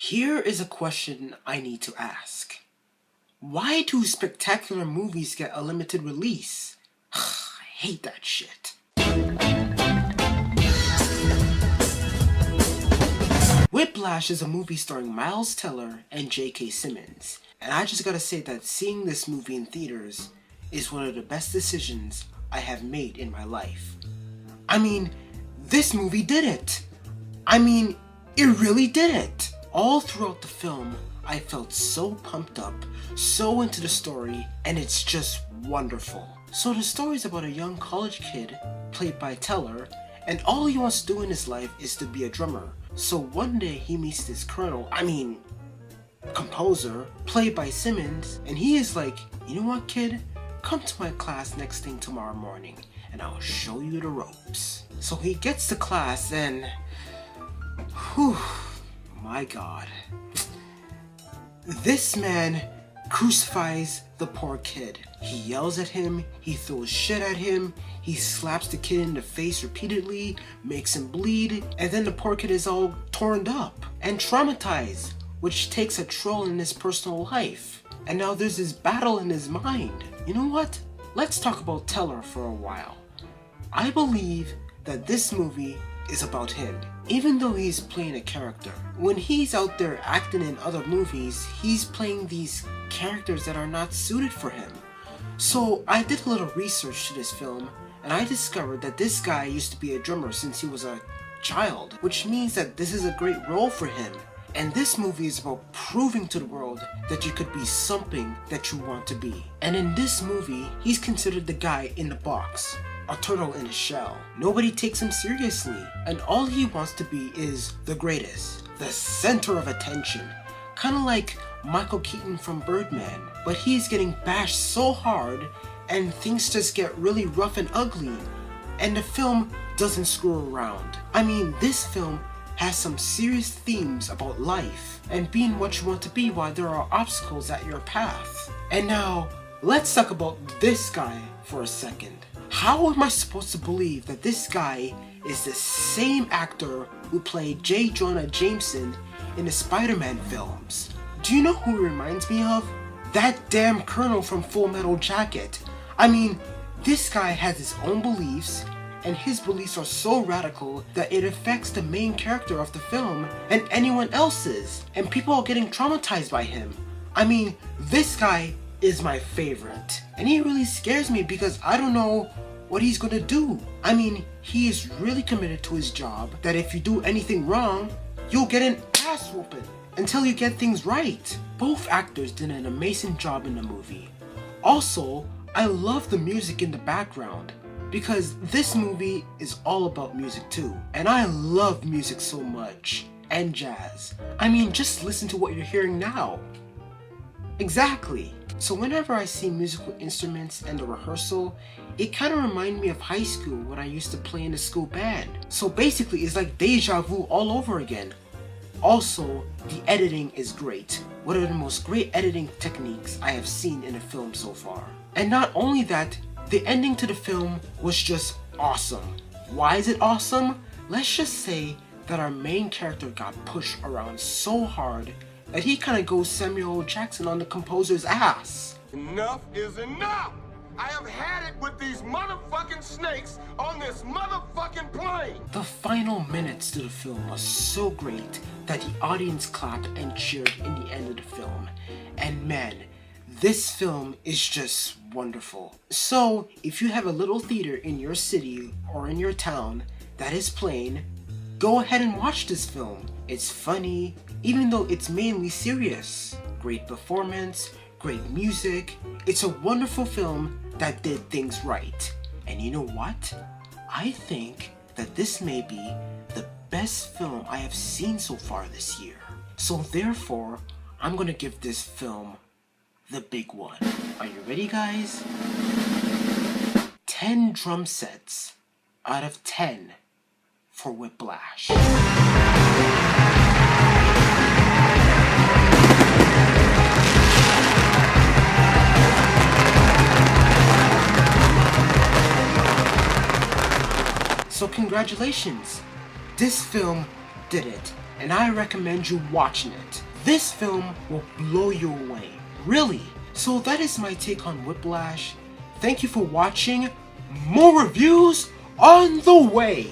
Here is a question I need to ask. Why do spectacular movies get a limited release? I hate that shit. Whiplash is a movie starring Miles Teller and J.K. Simmons, and I just gotta say that seeing this movie in theaters is one of the best decisions I have made in my life. I mean, this movie did it! It really did it! All throughout the film, I felt so pumped up, so into the story, and it's just wonderful. So the story is about a young college kid, played by Teller, and all he wants to do in his life is to be a drummer. So one day he meets this composer, played by Simmons, and he is like, you know what, kid? Come to my class next thing tomorrow morning, and I'll show you the ropes. So he gets to class and, whew, my God. This man crucifies the poor kid. He yells at him, he throws shit at him, he slaps the kid in the face repeatedly, makes him bleed, and then the poor kid is all torn up and traumatized, which takes a toll in his personal life. And now there's this battle in his mind. You know what? Let's talk about Teller for a while. I believe that this movie is about him, even though he's playing a character. When he's out there acting in other movies, he's playing these characters that are not suited for him. So I did a little research to this film, and I discovered that this guy used to be a drummer since he was a child, which means that this is a great role for him. And this movie is about proving to the world that you could be something that you want to be. And in this movie, he's considered the guy in the box, a turtle in a shell. Nobody takes him seriously, and all he wants to be is the greatest, the center of attention, kind of like Michael Keaton from Birdman. But he's getting bashed so hard, and things just get really rough and ugly, and the film doesn't screw around. This film has some serious themes about life and being what you want to be while there are obstacles at your path. And now, let's talk about this guy for a second. How am I supposed to believe that this guy is the same actor who played J. Jonah Jameson in the Spider-Man films? Do you know who he reminds me of? That damn Colonel from Full Metal Jacket. This guy has his own beliefs, and his beliefs are so radical that it affects the main character of the film and anyone else's, and people are getting traumatized by him. This guy is my favorite, and he really scares me because I don't know what he's gonna do. He is really committed to his job, that if you do anything wrong, you'll get an ass whooping until you get things right. Both actors did an amazing job in the movie. Also, I love the music in the background, because this movie is all about music too, and I love music so much, and jazz. Just listen to what you're hearing now. Exactly. So whenever I see musical instruments and the rehearsal, it kind of reminds me of high school when I used to play in the school band. So basically it's like deja vu all over again. Also, the editing is great. One of the most great editing techniques I have seen in a film so far. And not only that, the ending to the film was just awesome. Why is it awesome? Let's just say that our main character got pushed around so hard that he kind of goes Samuel L. Jackson on the composer's ass. Enough is enough! I have had it with these motherfucking snakes on this motherfucking plane! The final minutes to the film was so great that the audience clapped and cheered in the end of the film. And man, this film is just wonderful. So, if you have a little theater in your city or in your town that is playing, go ahead and watch this film. It's funny, even though it's mainly serious. Great performance, great music. It's a wonderful film that did things right. And you know what? I think that this may be the best film I have seen so far this year. So therefore, I'm gonna give this film the big one. Are you ready, guys? 10 drum sets out of 10 for Whiplash. So congratulations! This film did it. and I recommend you watching it. This film will blow you away, really. So that is my take on Whiplash. Thank you for watching. More reviews on the way.